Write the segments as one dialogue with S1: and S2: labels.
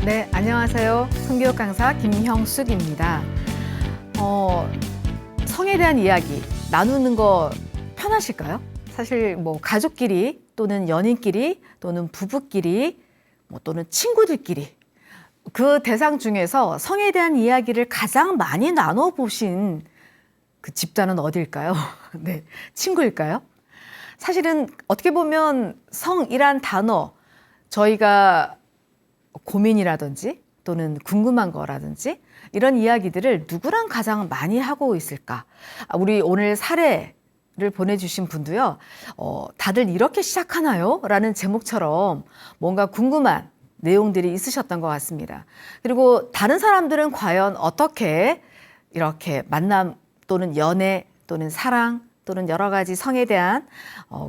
S1: 네, 안녕하세요. 성교육 강사 김형숙입니다. 성에 대한 이야기 나누는 거 편하실까요? 사실 뭐 가족끼리 또는 연인끼리 또는 부부끼리 또는 친구들끼리 그 대상 중에서 성에 대한 이야기를 가장 많이 나눠보신 그 집단은 어딜까요? 네, 친구일까요? 사실은 어떻게 보면 성이란 단어 저희가 고민이라든지 또는 궁금한 거라든지 이런 이야기들을 누구랑 가장 많이 하고 있을까? 우리 오늘 사례를 보내주신 분도요, 다들 이렇게 시작하나요? 라는 제목처럼 뭔가 궁금한 내용들이 있으셨던 것 같습니다. 그리고 다른 사람들은 과연 어떻게 이렇게 만남 또는 연애 또는 사랑 또는 여러 가지 성에 대한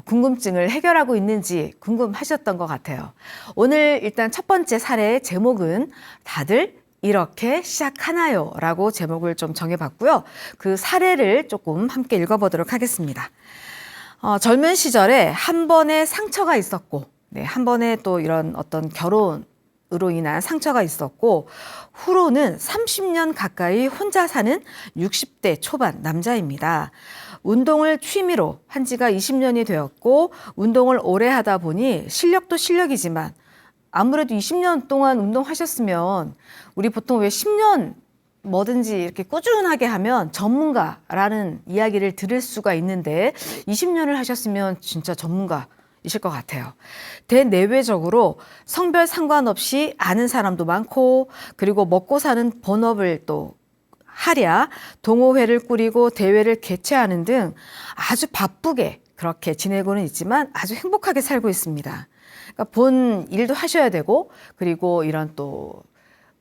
S1: 궁금증을 해결하고 있는지 궁금하셨던 것 같아요. 오늘 일단 첫 번째 사례의 제목은 다들 이렇게 시작하나요? 라고 제목을 좀 정해봤고요. 그 사례를 조금 함께 읽어보도록 하겠습니다. 젊은 시절에 한 번의 상처가 있었고, 한 번의 또 이런 어떤 결혼으로 인한 상처가 있었고, 후로는 30년 가까이 혼자 사는 60대 초반 남자입니다. 운동을 취미로 한 지가 20년이 되었고 운동을 오래 하다 보니 실력도 실력이지만 아무래도 20년 동안 운동하셨으면 우리 보통 왜 10년 뭐든지 이렇게 꾸준하게 하면 전문가라는 이야기를 들을 수가 있는데 20년을 하셨으면 진짜 전문가이실 것 같아요. 대내외적으로 성별 상관없이 아는 사람도 많고 그리고 먹고 사는 본업을 또 하랴 동호회를 꾸리고 대회를 개최하는 등 아주 바쁘게 그렇게 지내고는 있지만 아주 행복하게 살고 있습니다. 그러니까 본 일도 하셔야 되고 그리고 이런 또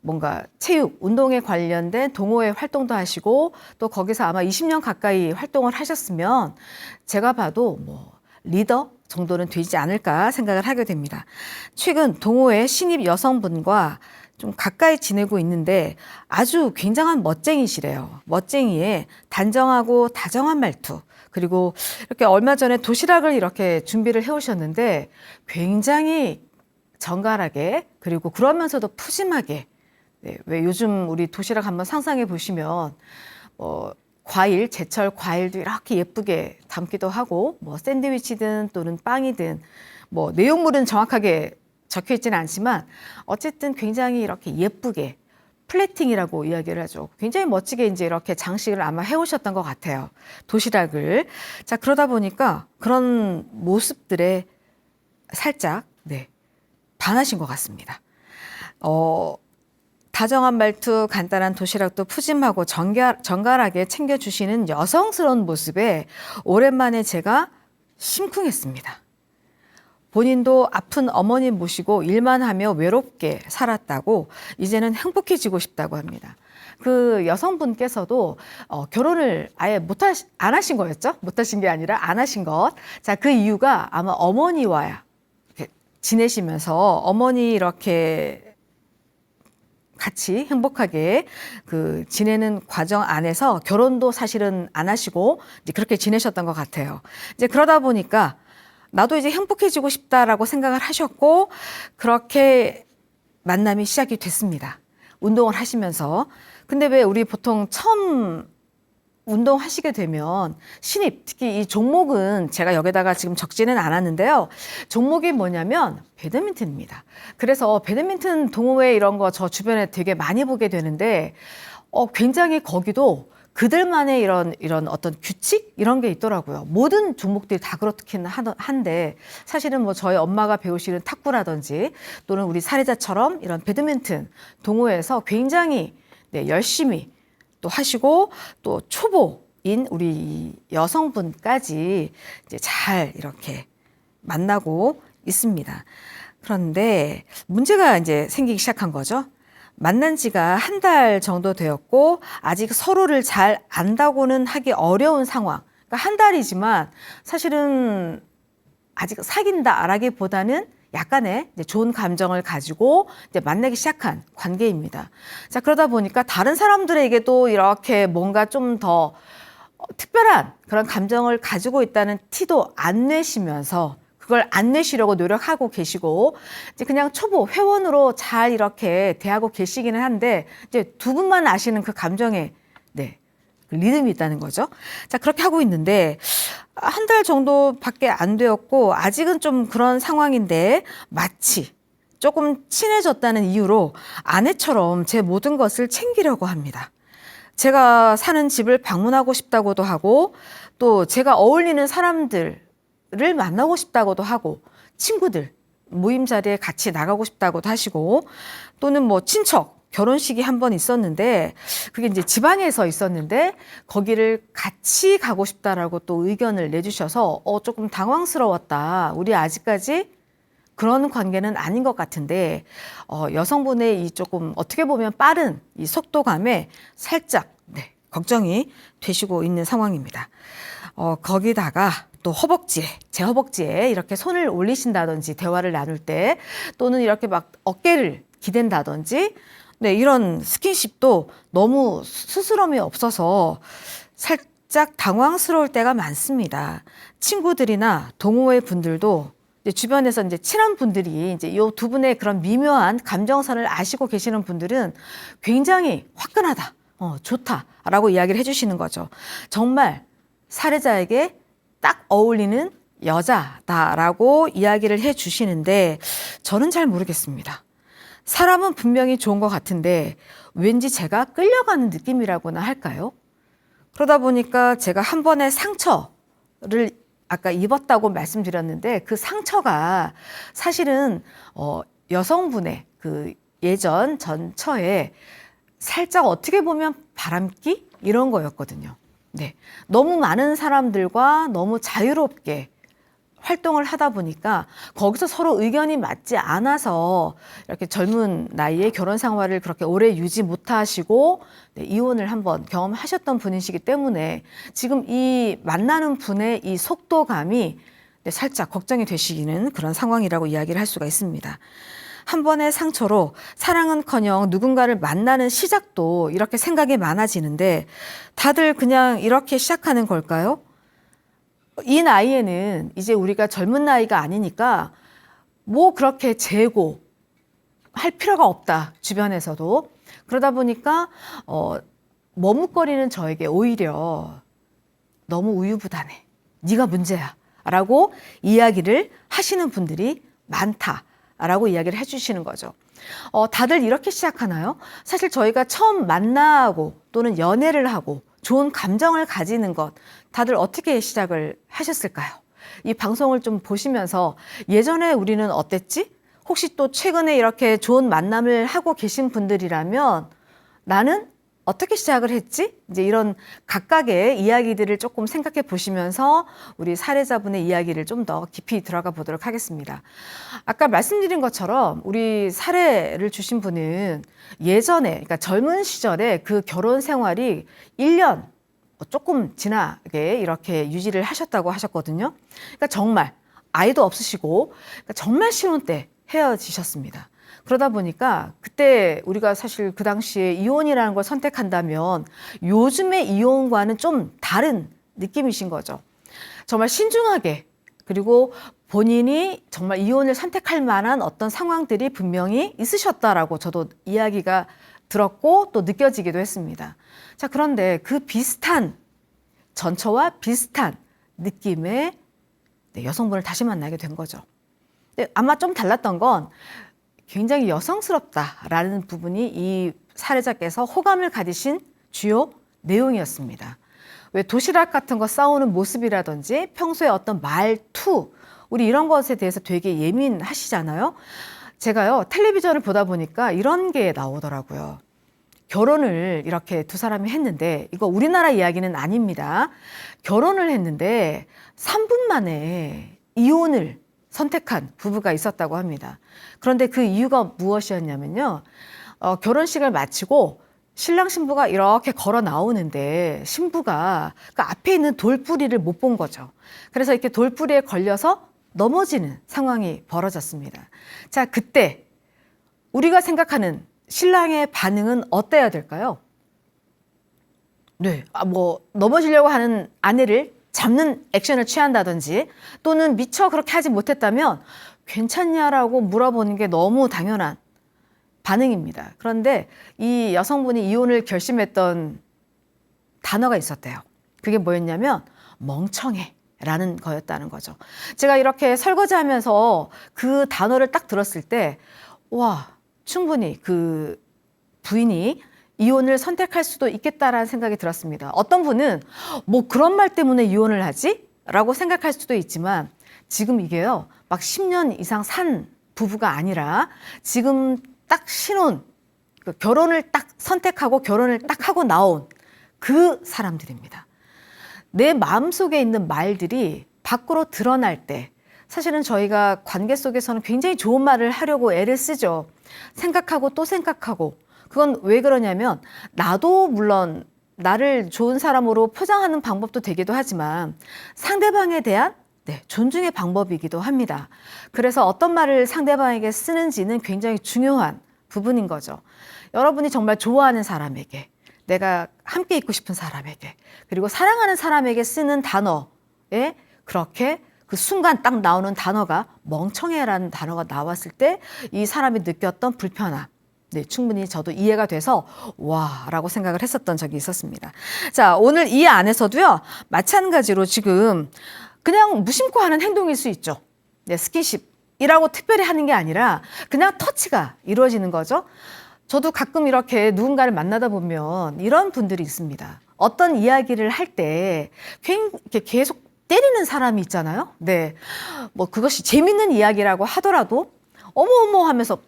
S1: 뭔가 체육, 운동에 관련된 동호회 활동도 하시고 또 거기서 아마 20년 가까이 활동을 하셨으면 제가 봐도 뭐 리더 정도는 되지 않을까 생각을 하게 됩니다. 최근 동호회 신입 여성분과 좀 가까이 지내고 있는데 아주 굉장한 멋쟁이시래요. 멋쟁이에 단정하고 다정한 말투. 그리고 이렇게 얼마 전에 도시락을 이렇게 준비를 해오셨는데 굉장히 정갈하게 그리고 그러면서도 푸짐하게 왜 요즘 우리 도시락 한번 상상해 보시면 과일, 제철 과일도 이렇게 예쁘게 담기도 하고 뭐 샌드위치든 또는 빵이든 뭐 내용물은 정확하게 적혀 있지는 않지만 어쨌든 굉장히 이렇게 예쁘게 플래팅이라고 이야기를 하죠. 굉장히 멋지게 이제 이렇게 장식을 아마 해오셨던 것 같아요. 도시락을. 자, 그러다 보니까 그런 모습들에 살짝, 반하신 것 같습니다. 다정한 말투, 간단한 도시락도 푸짐하고 정갈하게 챙겨주시는 여성스러운 모습에 오랜만에 제가 심쿵했습니다. 본인도 아픈 어머니 모시고 일만 하며 외롭게 살았다고 이제는 행복해지고 싶다고 합니다. 그 여성분께서도 결혼을 아예 안 하신 거였죠? 못 하신 게 아니라 안 하신 것. 자, 그 이유가 아마 어머니와 이렇게 지내시면서 어머니 이렇게 같이 행복하게 그 지내는 과정 안에서 결혼도 사실은 안 하시고 이제 그렇게 지내셨던 것 같아요. 이제 그러다 보니까 나도 이제 행복해지고 싶다라고 생각을 하셨고 그렇게 만남이 시작이 됐습니다. 운동을 하시면서. 근데 왜 우리 보통 처음 운동하시게 되면 신입, 특히 이 종목은 제가 여기다가 지금 적지는 않았는데요. 종목이 뭐냐면 배드민턴입니다. 그래서 배드민턴 동호회 이런 거 저 주변에 되게 많이 보게 되는데 굉장히 거기도 그들만의 이런 어떤 규칙 이런 게 있더라고요. 모든 종목들이 다 그렇긴 한데 사실은 뭐 저희 엄마가 배우시는 탁구라든지 또는 우리 사례자처럼 이런 배드민턴 동호회에서 굉장히 열심히 또 하시고 또 초보인 우리 여성분까지 이제 잘 이렇게 만나고 있습니다. 그런데 문제가 이제 생기기 시작한 거죠. 만난 지가 한 달 정도 되었고 아직 서로를 잘 안다고는 하기 어려운 상황. 그러니까 한 달이지만 사실은 아직 사귄다라기보다는 약간의 이제 좋은 감정을 가지고 이제 만나기 시작한 관계입니다. 자, 그러다 보니까 다른 사람들에게도 이렇게 뭔가 좀 더 특별한 그런 감정을 가지고 있다는 티도 안 내시면서 그걸 안 내시려고 노력하고 계시고 이제 그냥 초보 회원으로 잘 이렇게 대하고 계시기는 한데 이제 두 분만 아시는 그 감정에 네. 그 리듬이 있다는 거죠. 자, 그렇게 하고 있는데 한 달 정도밖에 안 되었고 아직은 좀 그런 상황인데 마치 조금 친해졌다는 이유로 아내처럼 제 모든 것을 챙기려고 합니다. 제가 사는 집을 방문하고 싶다고도 하고 또 제가 어울리는 사람들을 만나고 싶다고도 하고 친구들 모임 자리에 같이 나가고 싶다고도 하시고 또는 뭐 친척 결혼식이 한 번 있었는데 그게 이제 지방에서 있었는데 거기를 같이 가고 싶다라고 또 의견을 내주셔서 조금 당황스러웠다. 우리 아직까지 그런 관계는 아닌 것 같은데 여성분의 이 조금 어떻게 보면 빠른 이 속도감에 살짝 네, 걱정이 되시고 있는 상황입니다. 거기다가 또 허벅지에, 제 허벅지에 이렇게 손을 올리신다든지 대화를 나눌 때 또는 이렇게 막 어깨를 기댄다든지 네, 이런 스킨십도 너무 스스럼이 없어서 살짝 당황스러울 때가 많습니다. 친구들이나 동호회 분들도 이제 주변에서 이제 친한 분들이 이제 이 두 분의 그런 미묘한 감정선을 아시고 계시는 분들은 굉장히 화끈하다, 좋다라고 이야기를 해주시는 거죠. 정말 살해자에게 딱 어울리는 여자다라고 이야기를 해주시는데 저는 잘 모르겠습니다. 사람은 분명히 좋은 것 같은데 왠지 제가 끌려가는 느낌이라고나 할까요? 그러다 보니까 제가 한 번의 상처를 아까 입었다고 말씀드렸는데 그 상처가 사실은 여성분의 그 예전 전처에 살짝 어떻게 보면 바람기 이런 거였거든요. 네, 너무 많은 사람들과 너무 자유롭게 활동을 하다 보니까 거기서 서로 의견이 맞지 않아서 이렇게 젊은 나이에 결혼 생활을 그렇게 오래 유지 못하시고 네, 이혼을 한번 경험하셨던 분이시기 때문에 지금 이 만나는 분의 이 속도감이 네, 살짝 걱정이 되시는 그런 상황이라고 이야기를 할 수가 있습니다. 한 번의 상처로 사랑은커녕 누군가를 만나는 시작도 이렇게 생각이 많아지는데 다들 그냥 이렇게 시작하는 걸까요? 이 나이에는 이제 우리가 젊은 나이가 아니니까 뭐 그렇게 재고 할 필요가 없다. 주변에서도. 그러다 보니까 머뭇거리는 저에게 오히려 너무 우유부단해. 네가 문제야. 라고 이야기를 하시는 분들이 많다라고 이야기를 해주시는 거죠. 다들 이렇게 시작하나요? 사실 저희가 처음 만나고 또는 연애를 하고 좋은 감정을 가지는 것 다들 어떻게 시작을 하셨을까요? 이 방송을 좀 보시면서 예전에 우리는 어땠지? 혹시 또 최근에 이렇게 좋은 만남을 하고 계신 분들이라면 나는 어떻게 시작을 했지? 이제 이런 각각의 이야기들을 조금 생각해 보시면서 우리 살해자분의 이야기를 좀 더 깊이 들어가 보도록 하겠습니다. 아까 말씀드린 것처럼 우리 살해를 주신 분은 예전에, 그러니까 젊은 시절에 그 결혼 생활이 1년 조금 지나게 이렇게 유지를 하셨다고 하셨거든요. 그러니까 정말 아이도 없으시고 그러니까 정말 신혼 때 헤어지셨습니다. 그러다 보니까 그때 우리가 사실 그 당시에 이혼이라는 걸 선택한다면 요즘의 이혼과는 좀 다른 느낌이신 거죠. 정말 신중하게 그리고 본인이 정말 이혼을 선택할 만한 어떤 상황들이 분명히 있으셨다라고 저도 이야기가 들었고 또 느껴지기도 했습니다. 자, 그런데 그 비슷한 전처와 비슷한 느낌의 여성분을 다시 만나게 된 거죠. 근데 아마 좀 달랐던 건 굉장히 여성스럽다라는 부분이 이 살해자께서 호감을 가지신 주요 내용이었습니다. 왜 도시락 같은 거 싸오는 모습이라든지 평소에 어떤 말투, 우리 이런 것에 대해서 되게 예민하시잖아요. 제가요, 텔레비전을 보다 보니까 이런 게 나오더라고요. 결혼을 이렇게 두 사람이 했는데, 이거 우리나라 이야기는 아닙니다. 결혼을 했는데 3분 만에 이혼을 선택한 부부가 있었다고 합니다. 그런데 그 이유가 무엇이었냐면요. 결혼식을 마치고 신랑 신부가 이렇게 걸어 나오는데 신부가 그 앞에 있는 돌뿌리를 못 본 거죠. 그래서 이렇게 돌뿌리에 걸려서 넘어지는 상황이 벌어졌습니다. 자, 그때 우리가 생각하는 신랑의 반응은 어때야 될까요? 네, 뭐 넘어지려고 하는 아내를 잡는 액션을 취한다든지 또는 미처 그렇게 하지 못했다면 괜찮냐라고 물어보는 게 너무 당연한 반응입니다. 그런데 이 여성분이 이혼을 결심했던 단어가 있었대요. 그게 뭐였냐면 멍청해 라는 거였다는 거죠. 제가 이렇게 설거지하면서 그 단어를 딱 들었을 때 와, 충분히 그 부인이 이혼을 선택할 수도 있겠다라는 생각이 들었습니다. 어떤 분은 뭐 그런 말 때문에 이혼을 하지? 라고 생각할 수도 있지만 지금 이게요, 막 10년 이상 산 부부가 아니라 지금 딱 신혼, 결혼을 딱 선택하고 결혼을 딱 하고 나온 그 사람들입니다. 내 마음속에 있는 말들이 밖으로 드러날 때 사실은 저희가 관계 속에서는 굉장히 좋은 말을 하려고 애를 쓰죠. 생각하고 또 생각하고. 그건 왜 그러냐면 나도 물론 나를 좋은 사람으로 포장하는 방법도 되기도 하지만 상대방에 대한 존중의 방법이기도 합니다. 그래서 어떤 말을 상대방에게 쓰는지는 굉장히 중요한 부분인 거죠. 여러분이 정말 좋아하는 사람에게, 내가 함께 있고 싶은 사람에게, 그리고 사랑하는 사람에게 쓰는 단어에 그렇게 그 순간 딱 나오는 단어가 멍청해라는 단어가 나왔을 때 이 사람이 느꼈던 불편함, 충분히 저도 이해가 돼서 와 라고 생각을 했었던 적이 있었습니다. 자, 오늘 이 안에서도요, 마찬가지로 지금 그냥 무심코 하는 행동일 수 있죠. 스킨십이라고 특별히 하는 게 아니라 그냥 터치가 이루어지는 거죠. 저도 가끔 이렇게 누군가를 만나다 보면 이런 분들이 있습니다. 어떤 이야기를 할 때 계속 때리는 사람이 있잖아요. 뭐 그것이 재밌는 이야기라고 하더라도 어머 하면서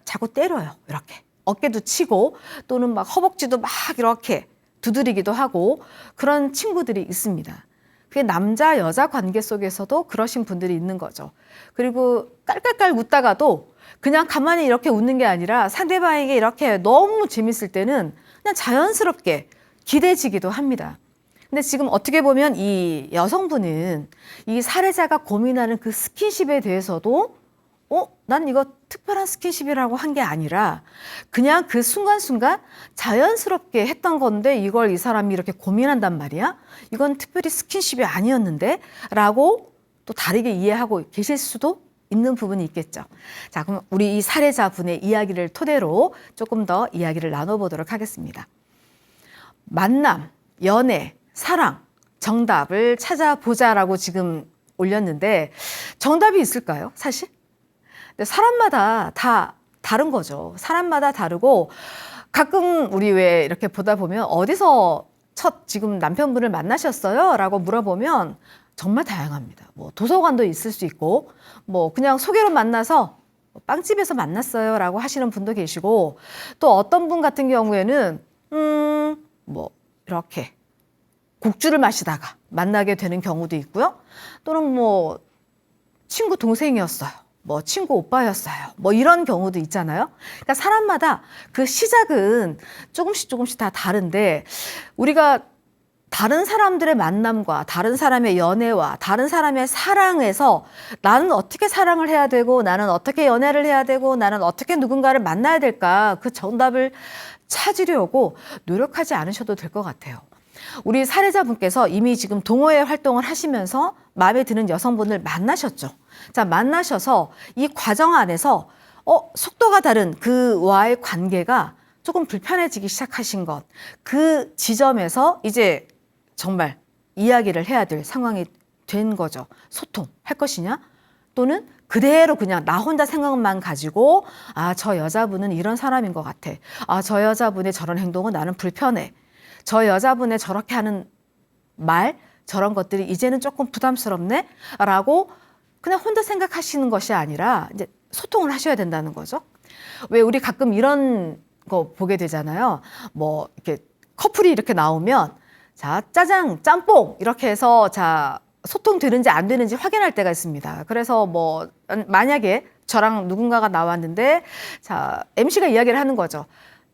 S1: 자꾸 때려요. 이렇게 어깨도 치고 또는 막 허벅지도 막 이렇게 두드리기도 하고 그런 친구들이 있습니다. 그게 남자 여자 관계 속에서도 그러신 분들이 있는 거죠. 그리고 깔깔깔 웃다가도 그냥 가만히 이렇게 웃는 게 아니라 상대방에게 이렇게 너무 재밌을 때는 그냥 자연스럽게 기대지기도 합니다. 근데 지금 어떻게 보면 이 여성분은 이 살해자가 고민하는 그 스킨십에 대해서도 난 이거 특별한 스킨십이라고 한 게 아니라 그냥 그 순간순간 자연스럽게 했던 건데 이걸 이 사람이 이렇게 고민한단 말이야? 이건 특별히 스킨십이 아니었는데? 라고 또 다르게 이해하고 계실 수도 있는 부분이 있겠죠. 자, 그럼 우리 이 살해자분의 이야기를 토대로 조금 더 이야기를 나눠보도록 하겠습니다. 만남, 연애, 사랑, 정답을 찾아보자라고 지금 올렸는데 정답이 있을까요? 사실? 근데 사람마다 다 다른 거죠. 사람마다 다르고 가끔 우리 왜 이렇게 보다 보면 어디서 첫 지금 남편분을 만나셨어요? 라고 물어보면 정말 다양합니다. 뭐 도서관도 있을 수 있고 뭐 그냥 소개로 만나서 빵집에서 만났어요 라고 하시는 분도 계시고 또 어떤 분 같은 경우에는 뭐 이렇게 국주를 마시다가 만나게 되는 경우도 있고요. 또는 뭐 친구 동생이었어요. 뭐 친구 오빠였어요. 뭐 이런 경우도 있잖아요. 그러니까 사람마다 그 시작은 조금씩 다 다른데 우리가 다른 사람들의 만남과 다른 사람의 연애와 다른 사람의 사랑에서 나는 어떻게 사랑을 해야 되고 나는 어떻게 연애를 해야 되고 나는 어떻게 누군가를 만나야 될까 그 정답을 찾으려고 노력하지 않으셔도 될 것 같아요. 우리 살해자분께서 이미 지금 동호회 활동을 하시면서 마음에 드는 여성분을 만나셨죠. 자, 만나셔서 이 과정 안에서 속도가 다른 그와의 관계가 조금 불편해지기 시작하신 것. 그 지점에서 이제 정말 이야기를 해야 될 상황이 된 거죠. 소통할 것이냐? 또는 그대로 그냥 나 혼자 생각만 가지고 저 여자분은 이런 사람인 것 같아. 저 여자분의 저런 행동은 나는 불편해. 저 여자분의 저렇게 하는 말, 저런 것들이 이제는 조금 부담스럽네? 라고 그냥 혼자 생각하시는 것이 아니라 이제 소통을 하셔야 된다는 거죠. 왜 우리 가끔 이런 거 보게 되잖아요. 뭐 이렇게 커플이 이렇게 나오면 자, 짜장, 짬뽕 이렇게 해서 자, 소통되는지 안 되는지 확인할 때가 있습니다. 그래서 뭐 만약에 저랑 누군가가 나왔는데 자, MC가 이야기를 하는 거죠.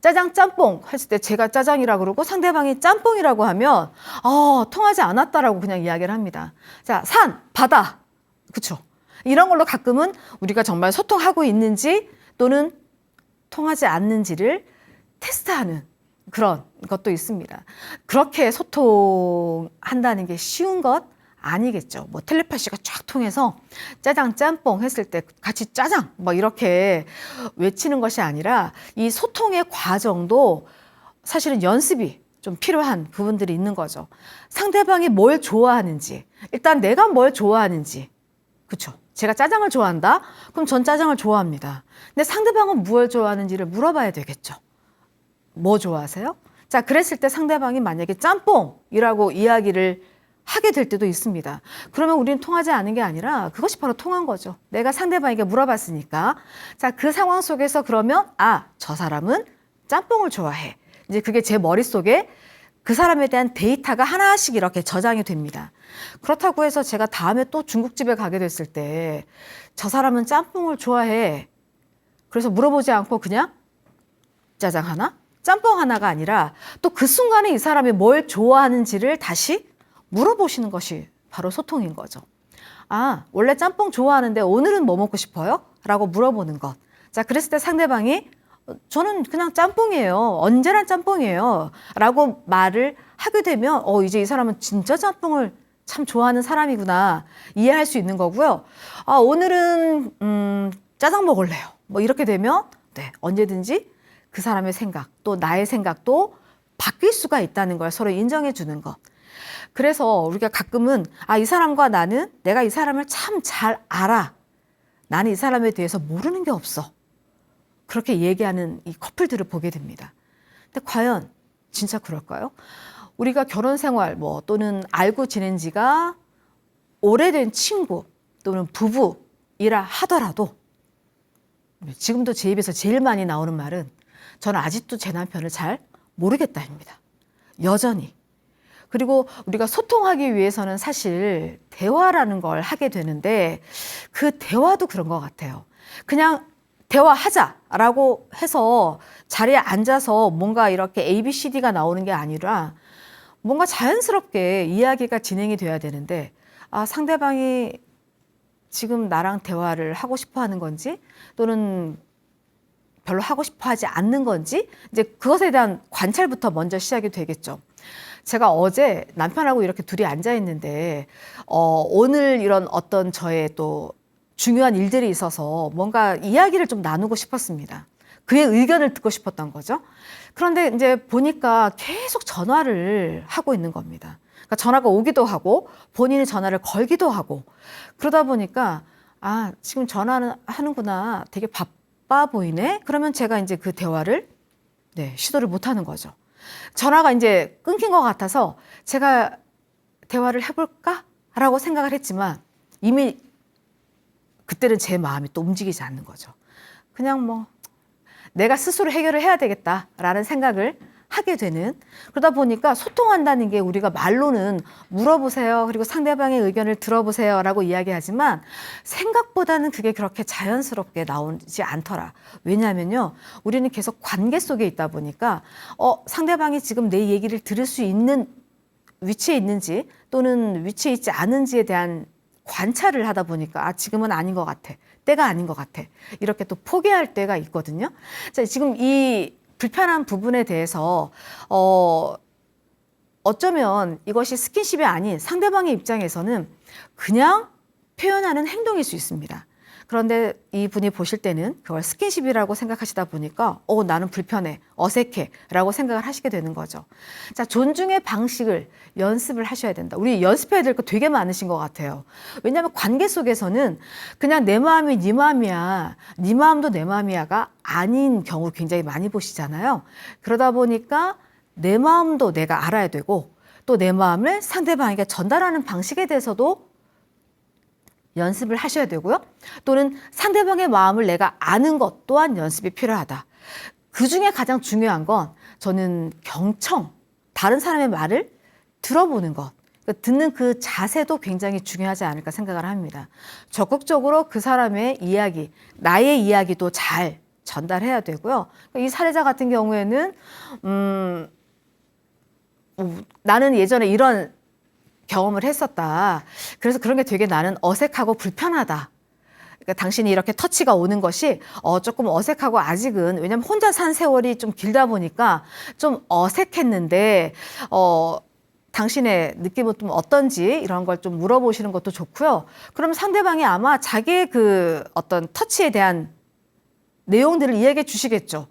S1: 짜장, 짬뽕 했을 때 제가 짜장이라고 그러고 상대방이 짬뽕이라고 하면 통하지 않았다라고 그냥 이야기를 합니다. 자, 산, 바다. 그렇죠. 이런 걸로 가끔은 우리가 정말 소통하고 있는지 또는 통하지 않는지를 테스트하는 그런 것도 있습니다. 그렇게 소통한다는 게 쉬운 것 아니겠죠. 뭐 텔레파시가 쫙 통해서 짜장 짬뽕 했을 때 같이 짜장 뭐 이렇게 외치는 것이 아니라 이 소통의 과정도 사실은 연습이 좀 필요한 부분들이 있는 거죠. 상대방이 뭘 좋아하는지, 일단 내가 뭘 좋아하는지, 그렇죠. 제가 짜장을 좋아한다? 그럼 전 짜장을 좋아합니다. 근데 상대방은 무엇을 좋아하는지를 물어봐야 되겠죠. 뭐 좋아하세요? 자, 그랬을 때 상대방이 만약에 짬뽕이라고 이야기를 하게 될 때도 있습니다. 그러면 우리는 통하지 않은 게 아니라 그것이 바로 통한 거죠. 내가 상대방에게 물어봤으니까. 자, 그 상황 속에서 그러면 저 사람은 짬뽕을 좋아해. 이제 그게 제 머릿속에 그 사람에 대한 데이터가 하나씩 이렇게 저장이 됩니다. 그렇다고 해서 제가 다음에 또 중국집에 가게 됐을 때 저 사람은 짬뽕을 좋아해. 그래서 물어보지 않고 그냥 짜장 하나? 짬뽕 하나가 아니라 또 그 순간에 이 사람이 뭘 좋아하는지를 다시 물어보시는 것이 바로 소통인 거죠. 원래 짬뽕 좋아하는데 오늘은 뭐 먹고 싶어요? 라고 물어보는 것. 자, 그랬을 때 상대방이 저는 그냥 짬뽕이에요. 언제나 짬뽕이에요. 라고 말을 하게 되면 이제 이 사람은 진짜 짬뽕을 참 좋아하는 사람이구나 이해할 수 있는 거고요. 오늘은 짜장 먹을래요. 뭐 이렇게 되면 네, 언제든지 그 사람의 생각 또 나의 생각도 바뀔 수가 있다는 걸 서로 인정해 주는 것. 그래서 우리가 가끔은 이 사람과 나는 내가 이 사람을 참 잘 알아. 나는 이 사람에 대해서 모르는 게 없어. 그렇게 얘기하는 이 커플들을 보게 됩니다. 근데 과연 진짜 그럴까요? 우리가 결혼 생활 또는 알고 지낸 지가 오래된 친구 또는 부부이라 하더라도 지금도 제 입에서 제일 많이 나오는 말은 저는 아직도 제 남편을 잘 모르겠다입니다. 여전히. 그리고 우리가 소통하기 위해서는 사실 대화라는 걸 하게 되는데 그 대화도 그런 것 같아요. 그냥 대화하자라고 해서 자리에 앉아서 뭔가 이렇게 ABCD가 나오는 게 아니라 뭔가 자연스럽게 이야기가 진행이 돼야 되는데 상대방이 지금 나랑 대화를 하고 싶어 하는 건지 또는 별로 하고 싶어 하지 않는 건지 이제 그것에 대한 관찰부터 먼저 시작이 되겠죠. 제가 어제 남편하고 이렇게 둘이 앉아 있는데 오늘 이런 어떤 저의 또 중요한 일들이 있어서 뭔가 이야기를 좀 나누고 싶었습니다. 그의 의견을 듣고 싶었던 거죠. 그런데 이제 보니까 계속 전화를 하고 있는 겁니다. 그러니까 전화가 오기도 하고 본인이 전화를 걸기도 하고 그러다 보니까 지금 전화는 하는구나. 되게 바빠 보이네. 그러면 제가 이제 그 대화를 시도를 못 하는 거죠. 전화가 이제 끊긴 것 같아서 제가 대화를 해볼까라고 생각을 했지만 이미 그때는 제 마음이 또 움직이지 않는 거죠. 그냥 내가 스스로 해결을 해야 되겠다라는 생각을 하게 되는 그러다 보니까 소통한다는 게 우리가 말로는 물어보세요. 그리고 상대방의 의견을 들어보세요. 라고 이야기하지만 생각보다는 그게 그렇게 자연스럽게 나오지 않더라. 왜냐하면요. 우리는 계속 관계 속에 있다 보니까 상대방이 지금 내 얘기를 들을 수 있는 위치에 있는지 또는 위치에 있지 않은지에 대한 관찰을 하다 보니까 지금은 아닌 것 같아. 때가 아닌 것 같아. 이렇게 또 포기할 때가 있거든요. 자, 지금 이 불편한 부분에 대해서 어쩌면 이것이 스킨십이 아닌 상대방의 입장에서는 그냥 표현하는 행동일 수 있습니다. 그런데 이분이 보실 때는 그걸 스킨십이라고 생각하시다 보니까 나는 불편해, 어색해 라고 생각을 하시게 되는 거죠. 자, 존중의 방식을 연습을 하셔야 된다. 우리 연습해야 될 거 되게 많으신 것 같아요. 왜냐하면 관계 속에서는 그냥 내 마음이 네 마음이야, 네 마음도 내 마음이야가 아닌 경우 굉장히 많이 보시잖아요. 그러다 보니까 내 마음도 내가 알아야 되고 또 내 마음을 상대방에게 전달하는 방식에 대해서도 연습을 하셔야 되고요. 또는 상대방의 마음을 내가 아는 것 또한 연습이 필요하다. 그중에 가장 중요한 건 저는 경청, 다른 사람의 말을 들어보는 것. 그러니까 듣는 그 자세도 굉장히 중요하지 않을까 생각을 합니다. 적극적으로 그 사람의 이야기, 나의 이야기도 잘 전달해야 되고요. 이 사례자 같은 경우에는 나는 예전에 이런 경험을 했었다. 그래서 그런 게 되게 나는 어색하고 불편하다. 그러니까 그러니까 당신이 이렇게 터치가 오는 것이 조금 어색하고 아직은 왜냐면 혼자 산 세월이 좀 길다 보니까 좀 어색했는데 당신의 느낌은 좀 어떤지 이런 걸 좀 물어보시는 것도 좋고요. 그럼 상대방이 아마 자기의 그 어떤 터치에 대한 내용들을 이야기해 주시겠죠.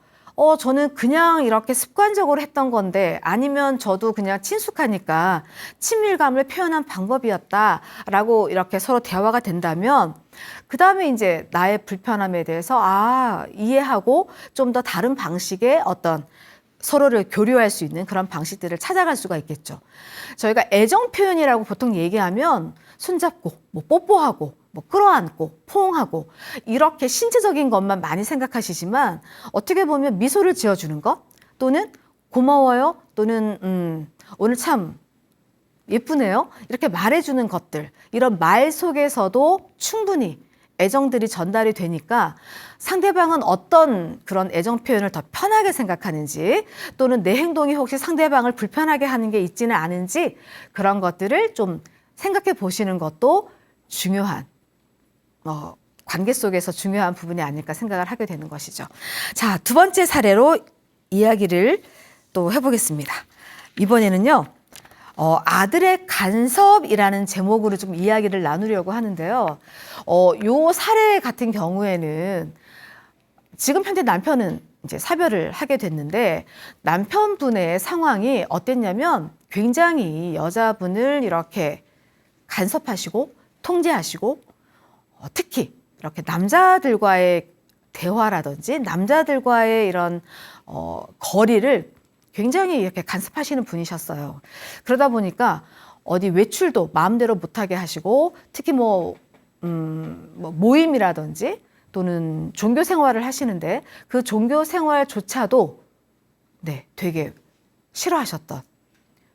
S1: 저는 그냥 이렇게 습관적으로 했던 건데 아니면 저도 그냥 친숙하니까 친밀감을 표현한 방법이었다라고 이렇게 서로 대화가 된다면 그 다음에 이제 나의 불편함에 대해서 이해하고 좀 더 다른 방식의 어떤 서로를 교류할 수 있는 그런 방식들을 찾아갈 수가 있겠죠. 저희가 애정 표현이라고 보통 얘기하면 손잡고 뭐 뽀뽀하고 뭐 끌어안고 포옹하고 이렇게 신체적인 것만 많이 생각하시지만 어떻게 보면 미소를 지어주는 것 또는 고마워요 또는 오늘 참 예쁘네요 이렇게 말해주는 것들 이런 말 속에서도 충분히 애정들이 전달이 되니까 상대방은 어떤 그런 애정 표현을 더 편하게 생각하는지 또는 내 행동이 혹시 상대방을 불편하게 하는 게 있지는 않은지 그런 것들을 좀 생각해 보시는 것도 중요한 관계 속에서 중요한 부분이 아닐까 생각을 하게 되는 것이죠. 자, 두 번째 사례로 이야기를 또 해보겠습니다. 이번에는요. 아들의 간섭이라는 제목으로 좀 이야기를 나누려고 하는데요. 요 사례 같은 경우에는 지금 현재 남편은 이제 사별을 하게 됐는데 남편분의 상황이 어땠냐면 굉장히 여자분을 이렇게 간섭하시고 통제하시고 특히 이렇게 남자들과의 대화라든지 남자들과의 이런 거리를 굉장히 이렇게 간섭하시는 분이셨어요. 그러다 보니까 어디 외출도 마음대로 못하게 하시고 특히 뭐 모임이라든지 또는 종교 생활을 하시는데 그 종교 생활조차도 되게 싫어하셨던.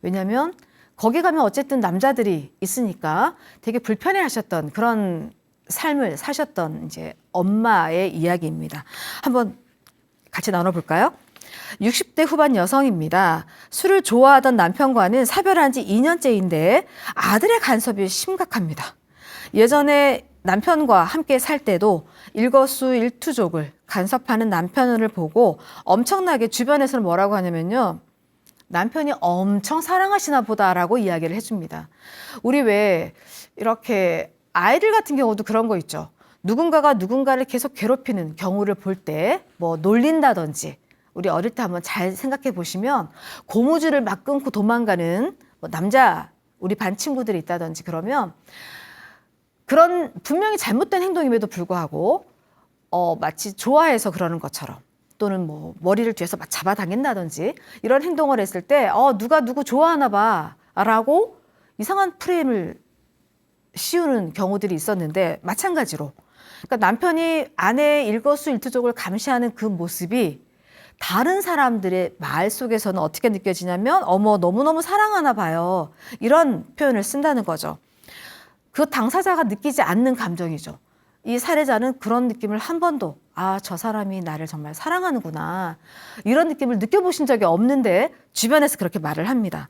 S1: 왜냐하면 거기 가면 어쨌든 남자들이 있으니까 되게 불편해하셨던 그런 삶을 사셨던 이제 엄마의 이야기입니다. 한번 같이 나눠볼까요? 60대 후반 여성입니다. 술을 좋아하던 남편과는 사별한 지 2년째인데 아들의 간섭이 심각합니다. 예전에 남편과 함께 살 때도 일거수일투족을 간섭하는 남편을 보고 엄청나게 주변에서는 뭐라고 하냐면요. 남편이 엄청 사랑하시나 보다라고 이야기를 해줍니다. 우리 왜 이렇게 아이들 같은 경우도 그런 거 있죠. 누군가가 누군가를 계속 괴롭히는 경우를 볼 때 뭐 놀린다든지 우리 어릴 때 한번 잘 생각해 보시면 고무줄을 막 끊고 도망가는 뭐 남자 우리 반 친구들이 있다든지 그러면 그런 분명히 잘못된 행동임에도 불구하고 마치 좋아해서 그러는 것처럼 또는 뭐 머리를 뒤에서 막 잡아당긴다든지 이런 행동을 했을 때 누가 누구 좋아하나 봐라고 이상한 프레임을 씌우는 경우들이 있었는데 마찬가지로 그러니까 남편이 아내의 일거수일투족을 감시하는 그 모습이 다른 사람들의 말 속에서는 어떻게 느껴지냐면 어머 너무너무 사랑하나 봐요. 이런 표현을 쓴다는 거죠. 그 당사자가 느끼지 않는 감정이죠. 이 사례자는 그런 느낌을 한 번도 저 사람이 나를 정말 사랑하는구나. 이런 느낌을 느껴보신 적이 없는데 주변에서 그렇게 말을 합니다.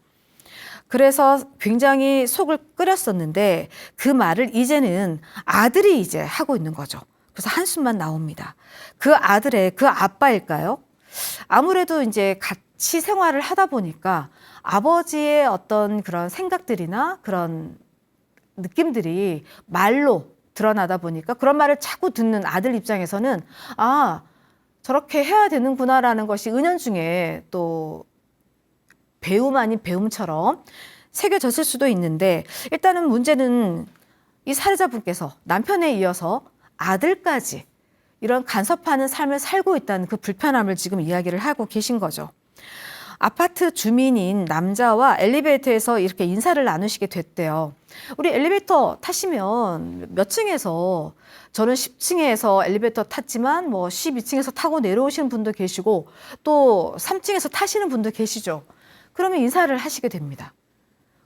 S1: 그래서 굉장히 속을 끓였었는데 그 말을 이제는 아들이 이제 하고 있는 거죠. 그래서 한숨만 나옵니다. 그 아들의 그 아빠일까요? 아무래도 이제 같이 생활을 하다 보니까 아버지의 어떤 그런 생각들이나 그런 느낌들이 말로 드러나다 보니까 그런 말을 자꾸 듣는 아들 입장에서는 저렇게 해야 되는구나라는 것이 은연중에 또 배움 아닌 배움처럼 새겨졌을 수도 있는데 일단은 문제는 이 사례자분께서 남편에 이어서 아들까지 이런 간섭하는 삶을 살고 있다는 그 불편함을 지금 이야기를 하고 계신 거죠. 아파트 주민인 남자와 엘리베이터에서 이렇게 인사를 나누시게 됐대요. 우리 엘리베이터 타시면 몇 층에서 저는 10층에서 엘리베이터 탔지만 뭐 12층에서 타고 내려오시는 분도 계시고 또 3층에서 타시는 분도 계시죠. 그러면 인사를 하시게 됩니다.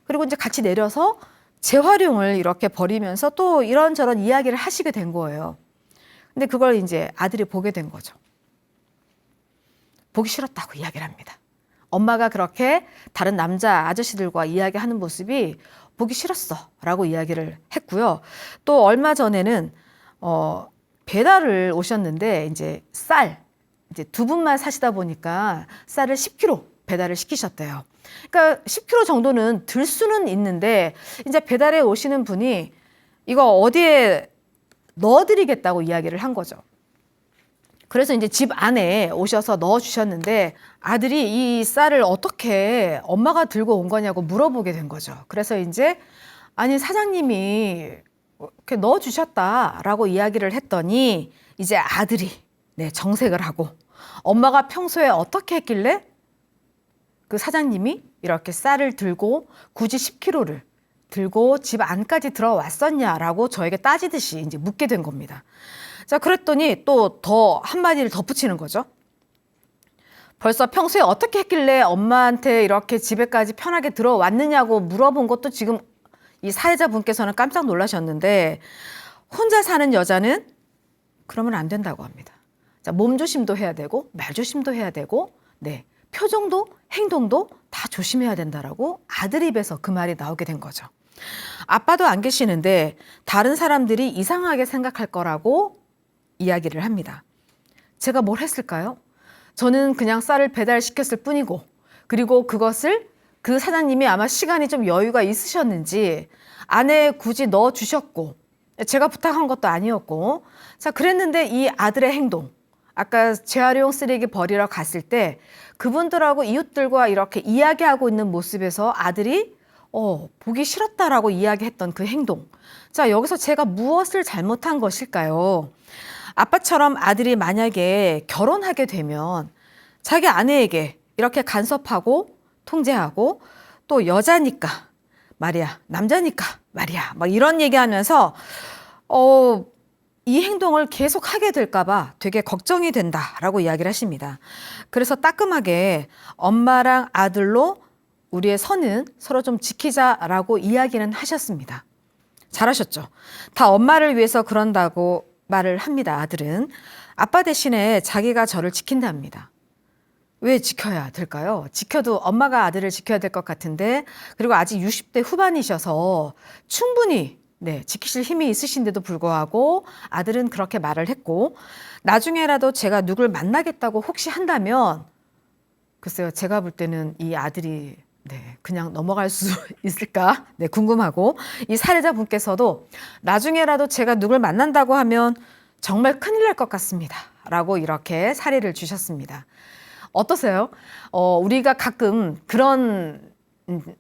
S1: 그리고 이제 같이 내려서 재활용을 이렇게 벌이면서 또 이런저런 이야기를 하시게 된 거예요. 근데 그걸 이제 아들이 보게 된 거죠. 보기 싫었다고 이야기를 합니다. 엄마가 그렇게 다른 남자 아저씨들과 이야기하는 모습이 보기 싫었어 라고 이야기를 했고요. 또 얼마 전에는 배달을 오셨는데 이제 쌀 이제 두 분만 사시다 보니까 쌀을 10kg 배달을 시키셨대요. 그러니까 10kg 정도는 들 수는 있는데 이제 배달에 오시는 분이 이거 어디에 넣어드리겠다고 이야기를 한 거죠. 그래서 이제 집 안에 오셔서 넣어주셨는데 아들이 이 쌀을 어떻게 엄마가 들고 온 거냐고 물어보게 된 거죠. 그래서 이제 아니 사장님이 이렇게 넣어주셨다라고 이야기를 했더니 이제 아들이 정색을 하고 엄마가 평소에 어떻게 했길래 그 사장님이 이렇게 쌀을 들고 굳이 10kg를 들고 집 안까지 들어왔었냐라고 저에게 따지듯이 이제 묻게 된 겁니다. 자, 그랬더니 또 더 한마디를 덧붙이는 거죠. 벌써 평소에 어떻게 했길래 엄마한테 이렇게 집에까지 편하게 들어왔느냐고 물어본 것도 지금 이 사회자분께서는 깜짝 놀라셨는데 혼자 사는 여자는 그러면 안 된다고 합니다. 자, 몸조심도 해야 되고 말조심도 해야 되고 표정도 행동도 다 조심해야 된다라고 아들 입에서 그 말이 나오게 된 거죠. 아빠도 안 계시는데 다른 사람들이 이상하게 생각할 거라고 이야기를 합니다. 제가 뭘 했을까요? 저는 그냥 쌀을 배달시켰을 뿐이고 그리고 그것을 그 사장님이 아마 시간이 좀 여유가 있으셨는지 안에 굳이 넣어주셨고 제가 부탁한 것도 아니었고 자 그랬는데 이 아들의 행동 아까 재활용 쓰레기 버리러 갔을 때 그분들하고 이웃들과 이렇게 이야기하고 있는 모습에서 아들이 보기 싫었다라고 이야기했던 그 행동 자 여기서 제가 무엇을 잘못한 것일까요? 아빠처럼 아들이 만약에 결혼하게 되면 자기 아내에게 이렇게 간섭하고 통제하고 또 여자니까 말이야 남자니까 말이야 막 이런 얘기하면서 이 행동을 계속 하게 될까 봐 되게 걱정이 된다라고 이야기를 하십니다. 그래서 따끔하게 엄마랑 아들로 우리의 선은 서로 좀 지키자라고 이야기는 하셨습니다. 잘하셨죠? 다 엄마를 위해서 그런다고 말을 합니다. 아들은 아빠 대신에 자기가 저를 지킨답니다. 왜 지켜야 될까요? 지켜도 엄마가 아들을 지켜야 될 것 같은데 그리고 아직 60대 후반이셔서 충분히 지키실 힘이 있으신데도 불구하고 아들은 그렇게 말을 했고 나중에라도 제가 누굴 만나겠다고 혹시 한다면 글쎄요 제가 볼 때는 이 아들이 그냥 넘어갈 수 있을까 궁금하고 이 사례자분께서도 나중에라도 제가 누굴 만난다고 하면 정말 큰일 날 것 같습니다 라고 이렇게 사례를 주셨습니다. 어떠세요? 우리가 가끔 그런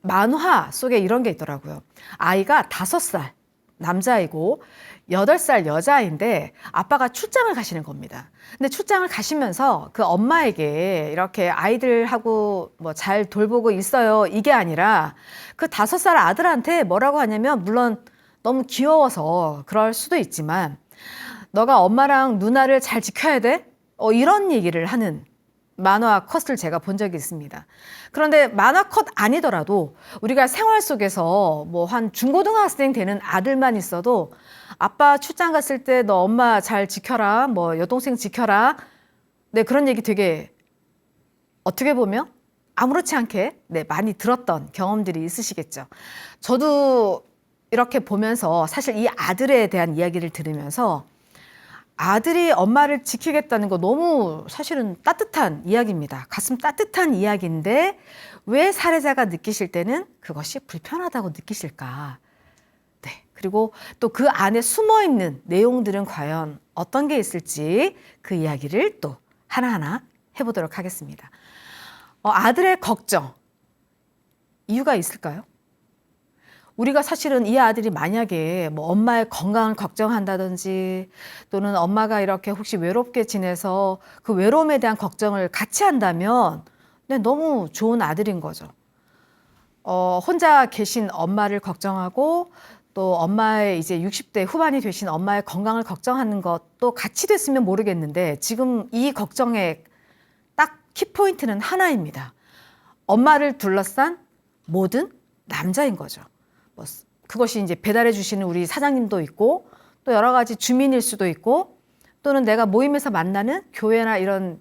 S1: 만화 속에 이런 게 있더라고요. 아이가 5살 남자이고 8살 여자아이인데 아빠가 출장을 가시는 겁니다. 근데 출장을 가시면서 그 엄마에게 이렇게 아이들하고 뭐 잘 돌보고 있어요. 이게 아니라 그 5살 아들한테 뭐라고 하냐면 물론 너무 귀여워서 그럴 수도 있지만 너가 엄마랑 누나를 잘 지켜야 돼? 이런 얘기를 하는 만화 컷을 제가 본 적이 있습니다. 그런데 만화 컷 아니더라도 우리가 생활 속에서 뭐 한 중고등학생 되는 아들만 있어도 아빠 출장 갔을 때 너 엄마 잘 지켜라, 뭐 여동생 지켜라. 그런 얘기 되게 어떻게 보면 아무렇지 않게 많이 들었던 경험들이 있으시겠죠. 저도 이렇게 보면서 사실 이 아들에 대한 이야기를 들으면서 아들이 엄마를 지키겠다는 거 너무 사실은 따뜻한 이야기입니다. 가슴 따뜻한 이야기인데 왜 사례자가 느끼실 때는 그것이 불편하다고 느끼실까? 그리고 또 그 안에 숨어 있는 내용들은 과연 어떤 게 있을지 그 이야기를 또 하나하나 해보도록 하겠습니다. 아들의 걱정, 이유가 있을까요? 우리가 사실은 이 아들이 만약에 뭐 엄마의 건강을 걱정한다든지 또는 엄마가 이렇게 혹시 외롭게 지내서 그 외로움에 대한 걱정을 같이 한다면 너무 좋은 아들인 거죠. 혼자 계신 엄마를 걱정하고 또 엄마의 이제 60대 후반이 되신 엄마의 건강을 걱정하는 것도 같이 됐으면 모르겠는데 지금 이 걱정의 딱 키포인트는 하나입니다. 엄마를 둘러싼 모든 남자인 거죠. 그것이 이제 배달해 주시는 우리 사장님도 있고 또 여러 가지 주민일 수도 있고 또는 내가 모임에서 만나는 교회나 이런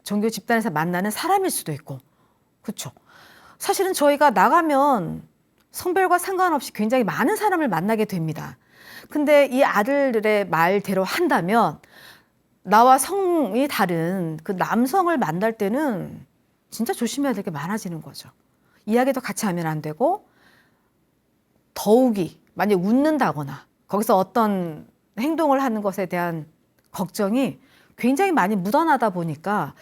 S1: 종교 집단에서 만나는 사람일 수도 있고 그렇죠. 사실은 저희가 나가면 성별과 상관없이 굉장히 많은 사람을 만나게 됩니다. 근데 이 아들의 말대로 한다면 나와 성이 다른 그 남성을 만날 때는 진짜 조심해야 될 게 많아지는 거죠. 이야기도 같이 하면 안 되고, 더욱이 만약 웃는다거나 거기서 어떤 행동을 하는 것에 대한 걱정이 굉장히 많이 묻어나다 보니까,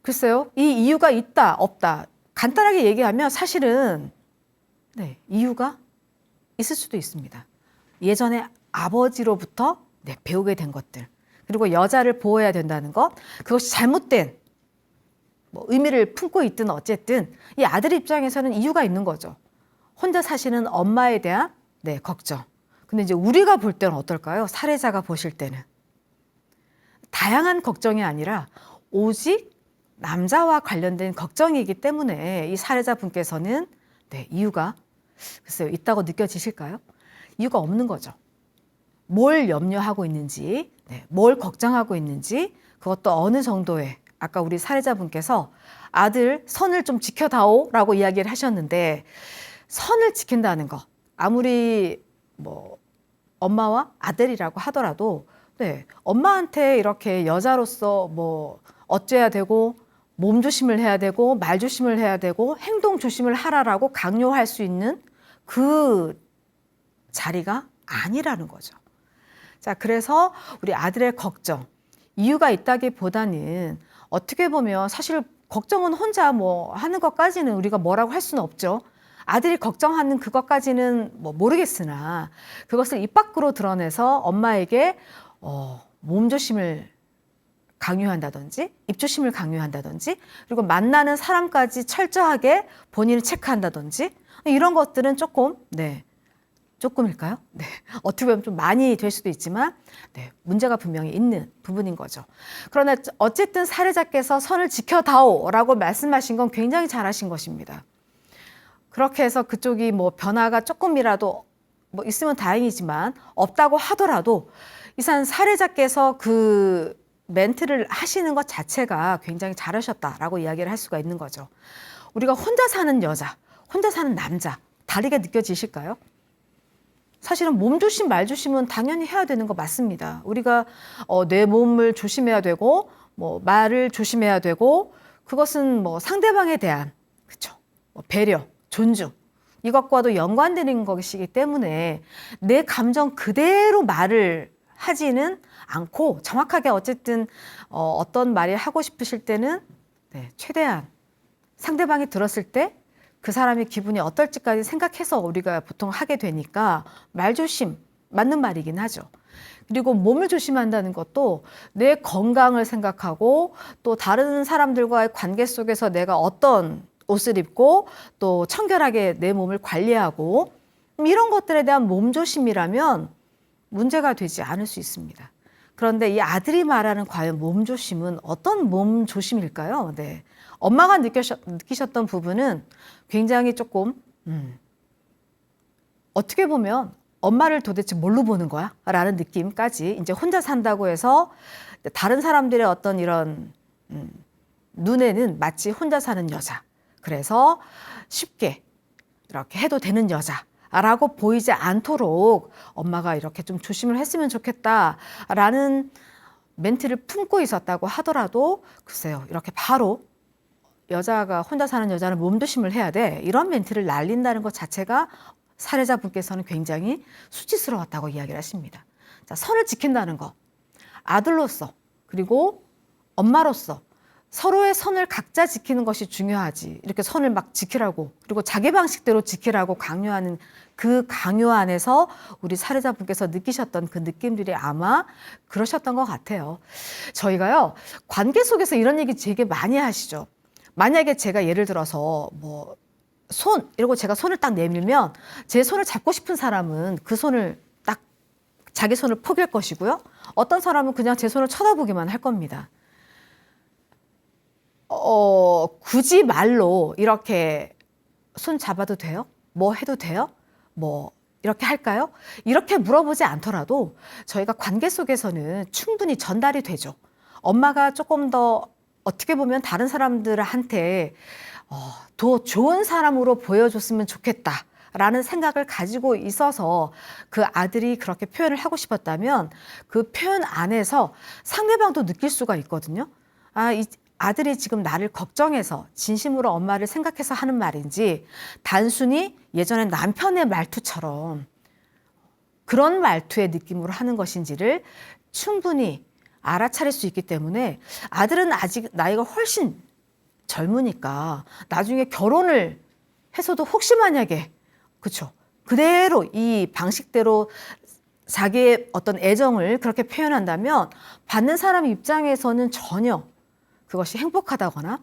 S1: 글쎄요, 이 이유가 있다 없다 간단하게 얘기하면 사실은 이유가 있을 수도 있습니다. 예전에 아버지로부터 배우게 된 것들, 그리고 여자를 보호해야 된다는 것, 그것이 잘못된 의미를 품고 있든 어쨌든 이 아들 입장에서는 이유가 있는 거죠. 혼자 사시는 엄마에 대한 걱정. 근데 이제 우리가 볼 때는 어떨까요? 살해자가 보실 때는 다양한 걱정이 아니라 오직 남자와 관련된 걱정이기 때문에 이 살해자 분께서는 이유가 글쎄요, 있다고 느껴지실까요? 이유가 없는 거죠. 뭘 염려하고 있는지, 뭘 걱정하고 있는지, 그것도 어느 정도의, 아까 우리 살해자분께서 아들 선을 좀 지켜다오라고 이야기를 하셨는데, 선을 지킨다는 거, 아무리 엄마와 아들이라고 하더라도 엄마한테 이렇게 여자로서 어째야 되고, 몸 조심을 해야 되고, 말 조심을 해야 되고, 행동 조심을 하라라고 강요할 수 있는 그 자리가 아니라는 거죠. 자, 그래서 우리 아들의 걱정, 이유가 있다기보다는 어떻게 보면 사실 걱정은 혼자 하는 것까지는 우리가 뭐라고 할 수는 없죠. 아들이 걱정하는 그것까지는 모르겠으나 그것을 입 밖으로 드러내서 엄마에게 몸조심을 강요한다든지 입조심을 강요한다든지, 그리고 만나는 사람까지 철저하게 본인을 체크한다든지, 이런 것들은 조금일까요? 어떻게 보면 좀 많이 될 수도 있지만 문제가 분명히 있는 부분인 거죠. 그러나 어쨌든 살해자께서 선을 지켜다오라고 말씀하신 건 굉장히 잘하신 것입니다. 그렇게 해서 그쪽이 변화가 조금이라도 있으면 다행이지만 없다고 하더라도 이상 살해자께서 그 멘트를 하시는 것 자체가 굉장히 잘하셨다라고 이야기를 할 수가 있는 거죠. 우리가 혼자 사는 여자, 혼자 사는 남자 다르게 느껴지실까요? 사실은 몸 조심, 말 조심은 당연히 해야 되는 거 맞습니다. 우리가 내 몸을 조심해야 되고, 말을 조심해야 되고, 그것은 상대방에 대한 배려, 존중, 이것과도 연관되는 것이기 때문에 내 감정 그대로 말을 하지는 않고, 정확하게 어쨌든 어떤 말이 하고 싶으실 때는 최대한 상대방이 들었을 때 그 사람의 기분이 어떨지까지 생각해서 우리가 보통 하게 되니까 말조심, 맞는 말이긴 하죠. 그리고 몸을 조심한다는 것도 내 건강을 생각하고, 또 다른 사람들과의 관계 속에서 내가 어떤 옷을 입고 또 청결하게 내 몸을 관리하고, 이런 것들에 대한 몸조심이라면 문제가 되지 않을 수 있습니다. 그런데 이 아들이 말하는 과연 몸조심은 어떤 몸조심일까요? 엄마가 느끼셨던 부분은 굉장히 조금 어떻게 보면 엄마를 도대체 뭘로 보는 거야? 라는 느낌까지, 이제 혼자 산다고 해서 다른 사람들의 어떤 이런 눈에는 마치 혼자 사는 여자, 그래서 쉽게 이렇게 해도 되는 여자라고 보이지 않도록 엄마가 이렇게 좀 조심을 했으면 좋겠다라는 멘트를 품고 있었다고 하더라도, 글쎄요, 이렇게 바로 여자가 혼자 사는 여자는 몸조심을 해야 돼, 이런 멘트를 날린다는 것 자체가 살해자분께서는 굉장히 수치스러웠다고 이야기를 하십니다. 자, 선을 지킨다는 것, 아들로서 그리고 엄마로서 서로의 선을 각자 지키는 것이 중요하지, 이렇게 선을 막 지키라고, 그리고 자기 방식대로 지키라고 강요하는 그 강요 안에서 우리 살해자분께서 느끼셨던 그 느낌들이 아마 그러셨던 것 같아요. 저희가요, 관계 속에서 이런 얘기 되게 많이 하시죠. 만약에 제가 예를 들어서 이러고 제가 손을 딱 내밀면 제 손을 잡고 싶은 사람은 그 손을 딱 자기 손을 포기할 것이고요. 어떤 사람은 그냥 제 손을 쳐다보기만 할 겁니다. 굳이 말로 이렇게 손 잡아도 돼요? 뭐 해도 돼요? 이렇게 할까요? 이렇게 물어보지 않더라도 저희가 관계 속에서는 충분히 전달이 되죠. 엄마가 조금 더 어떻게 보면 다른 사람들한테 더 좋은 사람으로 보여줬으면 좋겠다 라는 생각을 가지고 있어서 그 아들이 그렇게 표현을 하고 싶었다면 그 표현 안에서 상대방도 느낄 수가 있거든요. 아, 이 아들이 지금 나를 걱정해서 진심으로 엄마를 생각해서 하는 말인지 단순히 예전에 남편의 말투처럼 그런 말투의 느낌으로 하는 것인지를 충분히 알아차릴 수 있기 때문에 아들은 아직 나이가 훨씬 젊으니까 나중에 결혼을 해서도 혹시 만약에 그렇죠. 그대로 이 방식대로 자기의 어떤 애정을 그렇게 표현한다면 받는 사람 입장에서는 전혀 그것이 행복하다거나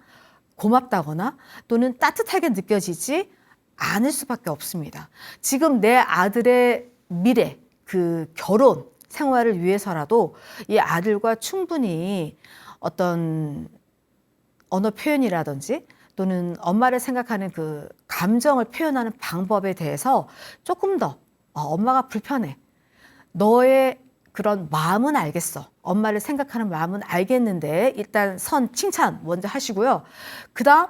S1: 고맙다거나 또는 따뜻하게 느껴지지 않을 수밖에 없습니다. 지금 내 아들의 미래, 그 결혼 생활을 위해서라도 이 아들과 충분히 어떤 언어 표현이라든지 또는 엄마를 생각하는 그 감정을 표현하는 방법에 대해서 조금 더 엄마가 불편해. 너의 그런 마음은 알겠어. 엄마를 생각하는 마음은 알겠는데 일단 선 칭찬 먼저 하시고요. 그다음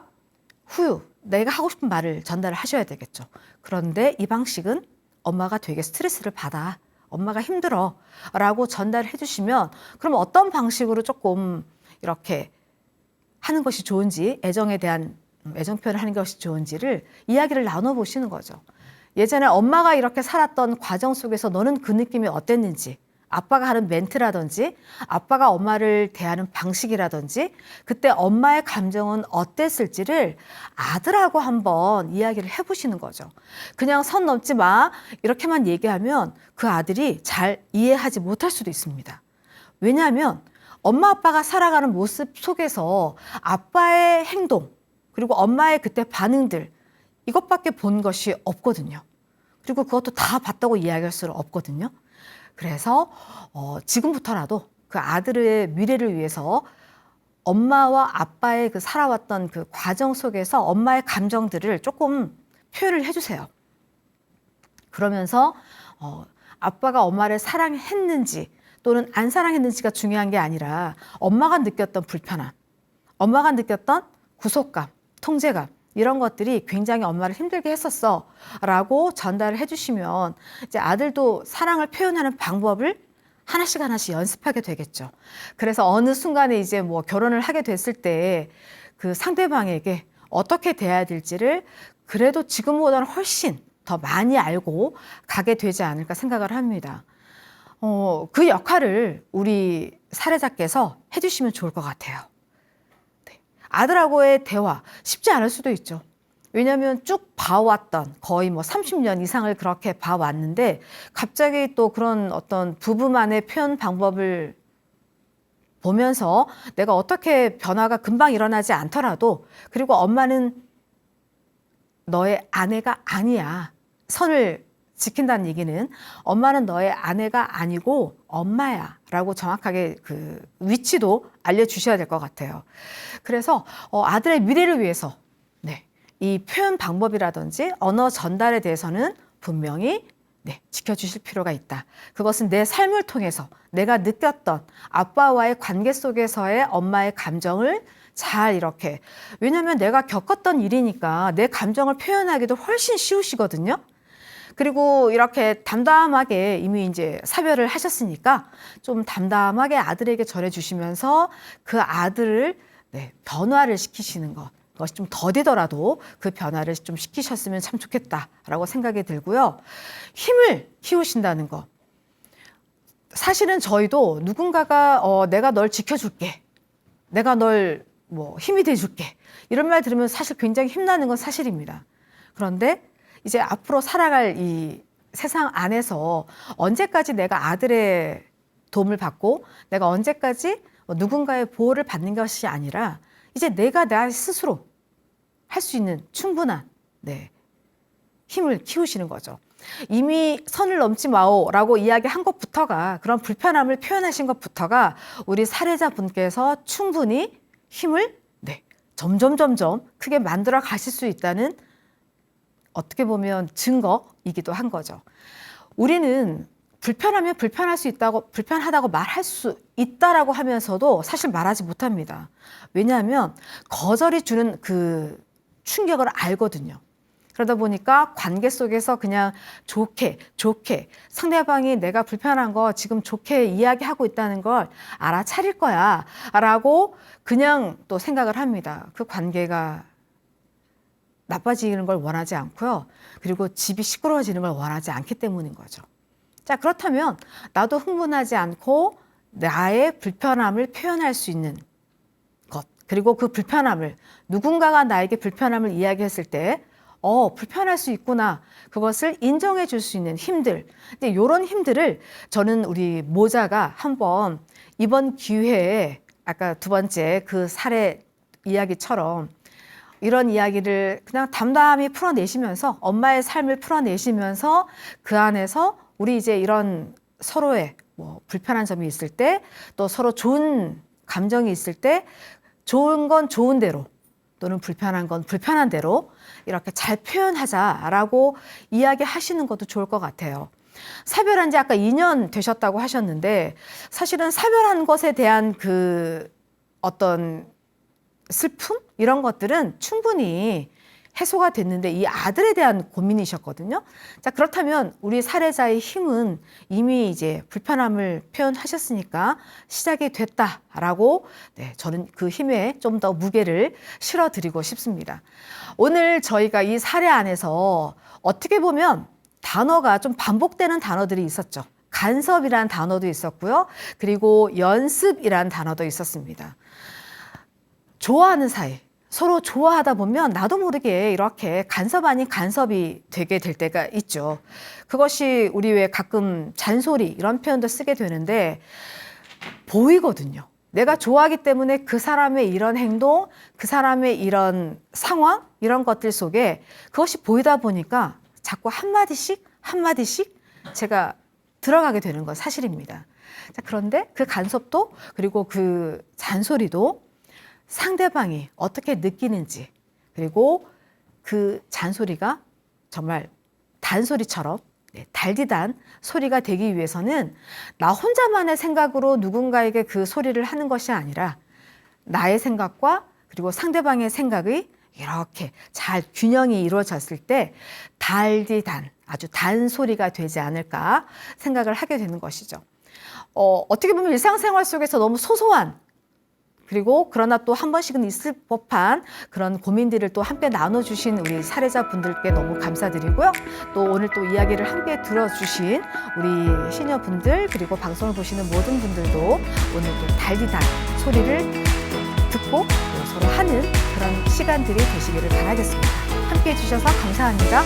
S1: 후유 내가 하고 싶은 말을 전달을 하셔야 되겠죠. 그런데 이 방식은 엄마가 되게 스트레스를 받아. 엄마가 힘들어. 라고 전달해 주시면 그럼 어떤 방식으로 조금 이렇게 하는 것이 좋은지 애정에 대한 애정 표현을 하는 것이 좋은지를 이야기를 나눠보시는 거죠. 예전에 엄마가 이렇게 살았던 과정 속에서 너는 그 느낌이 어땠는지 아빠가 하는 멘트라든지 아빠가 엄마를 대하는 방식이라든지 그때 엄마의 감정은 어땠을지를 아들하고 한번 이야기를 해보시는 거죠. 그냥 선 넘지 마 이렇게만 얘기하면 그 아들이 잘 이해하지 못할 수도 있습니다. 왜냐하면 엄마 아빠가 살아가는 모습 속에서 아빠의 행동 그리고 엄마의 그때 반응들 이것밖에 본 것이 없거든요. 그리고 그것도 다 봤다고 이야기할 수는 없거든요. 그래서 지금부터라도 그 아들의 미래를 위해서 엄마와 아빠의 그 살아왔던 그 과정 속에서 엄마의 감정들을 조금 표현을 해주세요. 그러면서 아빠가 엄마를 사랑했는지 또는 안 사랑했는지가 중요한 게 아니라 엄마가 느꼈던 불편함, 엄마가 느꼈던 구속감, 통제감 이런 것들이 굉장히 엄마를 힘들게 했었어 라고 전달을 해주시면 이제 아들도 사랑을 표현하는 방법을 하나씩 하나씩 연습하게 되겠죠. 그래서 어느 순간에 이제 뭐 결혼을 하게 됐을 때 그 상대방에게 어떻게 대해야 될지를 그래도 지금보다는 훨씬 더 많이 알고 가게 되지 않을까 생각을 합니다. 그 역할을 우리 사례자께서 해주시면 좋을 것 같아요. 네. 아들하고의 대화 쉽지 않을 수도 있죠. 왜냐하면 쭉 봐왔던 거의 뭐 30년 이상을 그렇게 봐왔는데 갑자기 또 그런 어떤 부부만의 표현 방법을 보면서 내가 어떻게 변화가 금방 일어나지 않더라도 그리고 엄마는 너의 아내가 아니야. 선을 지킨다는 얘기는 엄마는 너의 아내가 아니고 엄마야 라고 정확하게 그 위치도 알려주셔야 될 것 같아요. 그래서 아들의 미래를 위해서 네, 이 표현 방법이라든지 언어 전달에 대해서는 분명히 네, 지켜주실 필요가 있다. 그것은 내 삶을 통해서 내가 느꼈던 아빠와의 관계 속에서의 엄마의 감정을 잘 이렇게 왜냐하면 내가 겪었던 일이니까 내 감정을 표현하기도 훨씬 쉬우시거든요. 그리고 이렇게 담담하게 이미 이제 사별을 하셨으니까 좀 담담하게 아들에게 전해주시면서 그 아들을 네, 변화를 시키시는 것. 그것이 좀 더디더라도 그 변화를 좀 시키셨으면 참 좋겠다라고 생각이 들고요. 힘을 키우신다는 것. 사실은 저희도 누군가가 내가 널 지켜줄게. 내가 널 뭐 힘이 돼줄게. 이런 말 들으면 사실 굉장히 힘나는 건 사실입니다. 그런데 이제 앞으로 살아갈 이 세상 안에서 언제까지 내가 아들의 도움을 받고 내가 언제까지 누군가의 보호를 받는 것이 아니라 이제 내가 나 스스로 할 수 있는 충분한 네, 힘을 키우시는 거죠. 이미 선을 넘지 마오라고 이야기한 것부터가 그런 불편함을 표현하신 것부터가 우리 사례자분께서 충분히 힘을 네, 점점 크게 만들어 가실 수 있다는 어떻게 보면 증거이기도 한 거죠. 우리는 불편하면 불편할 수 있다고 불편하다고 말할 수 있다라고 하면서도 사실 말하지 못합니다. 왜냐하면 거절이 주는 그 충격을 알거든요. 그러다 보니까 관계 속에서 그냥 좋게 상대방이 내가 불편한 거 지금 좋게 이야기하고 있다는 걸 알아차릴 거야 라고 그냥 또 생각을 합니다. 그 관계가 나빠지는 걸 원하지 않고요. 그리고 집이 시끄러워지는 걸 원하지 않기 때문인 거죠. 자, 그렇다면 나도 흥분하지 않고 나의 불편함을 표현할 수 있는 것, 그리고 그 불편함을 누군가가 나에게 불편함을 이야기했을 때 불편할 수 있구나. 그것을 인정해 줄 수 있는 힘들. 근데 이런 힘들을 저는 우리 모자가 한번 이번 기회에 아까 두 번째 그 사례 이야기처럼 이런 이야기를 그냥 담담히 풀어내시면서 엄마의 삶을 풀어내시면서 그 안에서 우리 이제 이런 서로의 뭐 불편한 점이 있을 때 또 서로 좋은 감정이 있을 때 좋은 건 좋은 대로 또는 불편한 건 불편한 대로 이렇게 잘 표현하자라고 이야기하시는 것도 좋을 것 같아요. 사별한 지 아까 2년 되셨다고 하셨는데 사실은 사별한 것에 대한 그 어떤 슬픔? 이런 것들은 충분히 해소가 됐는데 이 아들에 대한 고민이셨거든요. 자, 그렇다면 우리 사례자의 힘은 이미 이제 불편함을 표현하셨으니까 시작이 됐다라고 저는 그 힘에 좀 더 무게를 실어드리고 싶습니다. 오늘 저희가 이 사례 안에서 어떻게 보면 단어가 좀 반복되는 단어들이 있었죠. 간섭이란 단어도 있었고요. 그리고 연습이란 단어도 있었습니다. 좋아하는 사이, 서로 좋아하다 보면 나도 모르게 이렇게 간섭 아닌 간섭이 되게 될 때가 있죠. 그것이 우리 왜 가끔 잔소리 이런 표현도 쓰게 되는데 보이거든요. 내가 좋아하기 때문에 그 사람의 이런 행동, 그 사람의 이런 상황, 이런 것들 속에 그것이 보이다 보니까 자꾸 한마디씩 제가 들어가게 되는 건 사실입니다. 자, 그런데 그 간섭도 그리고 그 잔소리도 상대방이 어떻게 느끼는지 그리고 그 잔소리가 정말 단소리처럼 달디단 소리가 되기 위해서는 나 혼자만의 생각으로 누군가에게 그 소리를 하는 것이 아니라 나의 생각과 그리고 상대방의 생각이 이렇게 잘 균형이 이루어졌을 때 달디단 아주 단소리가 되지 않을까 생각을 하게 되는 것이죠. 어떻게 보면 일상생활 속에서 너무 소소한 그리고 그러나 또 한 번씩은 있을 법한 그런 고민들을 또 함께 나눠주신 우리 사례자분들께 너무 감사드리고요. 또 오늘 또 이야기를 함께 들어주신 우리 시니어분들 그리고 방송을 보시는 모든 분들도 오늘 또 달디단 소리를 듣고 또 서로 하는 그런 시간들이 되시기를 바라겠습니다. 함께 해주셔서 감사합니다.